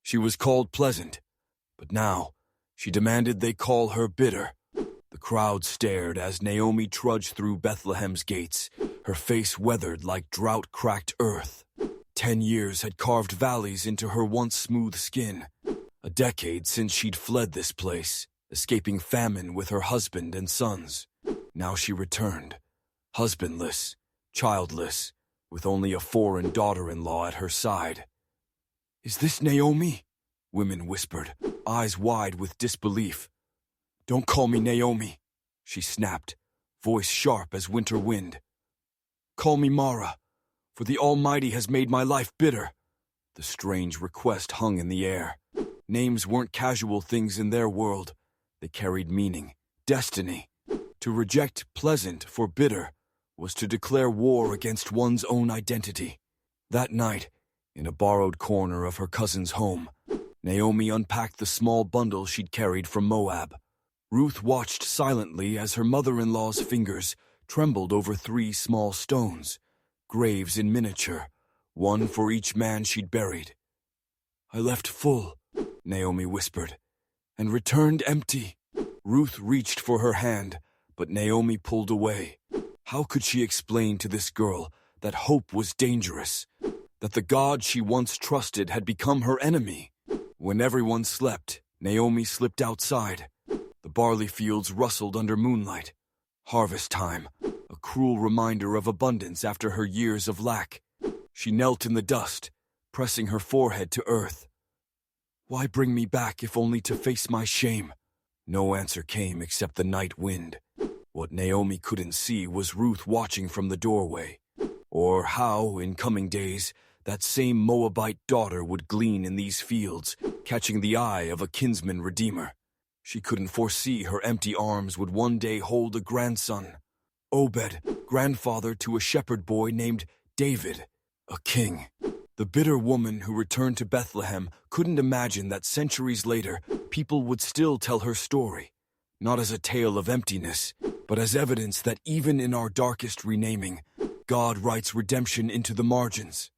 She was called pleasant, but now she demanded they call her bitter. The crowd stared as Naomi trudged through Bethlehem's gates, her face weathered like drought-cracked earth. 10 years had carved valleys into her once smooth skin. A decade since she'd fled this place, escaping famine with her husband and sons. Now she returned, husbandless, childless, with only a foreign daughter-in-law at her side. "Is this Naomi?" women whispered, eyes wide with disbelief. "Don't call me Naomi," she snapped, voice sharp as winter wind. "Call me Mara, for the Almighty has made my life bitter." The strange request hung in the air. Names weren't casual things in their world. They carried meaning, destiny. To reject pleasant for bitter was to declare war against one's own identity. That night, in a borrowed corner of her cousin's home, Naomi unpacked the small bundle she'd carried from Moab. Ruth watched silently as her mother-in-law's fingers trembled over 3 small stones, graves in miniature, one for each man she'd buried. "I left full," Naomi whispered, "and returned empty." Ruth reached for her hand, but Naomi pulled away. How could she explain to this girl that hope was dangerous, that the God she once trusted had become her enemy? When everyone slept, Naomi slipped outside. The barley fields rustled under moonlight. Harvest time, a cruel reminder of abundance after her years of lack. She knelt in the dust, pressing her forehead to earth. "Why bring me back if only to face my shame?" No answer came except the night wind. What Naomi couldn't see was Ruth watching from the doorway, or how, in coming days, that same Moabite daughter would glean in these fields, catching the eye of a kinsman redeemer. She couldn't foresee her empty arms would one day hold a grandson, Obed, grandfather to a shepherd boy named David, a king. The bitter woman who returned to Bethlehem couldn't imagine that centuries later, people would still tell her story, not as a tale of emptiness, but as evidence that even in our darkest renaming, God writes redemption into the margins.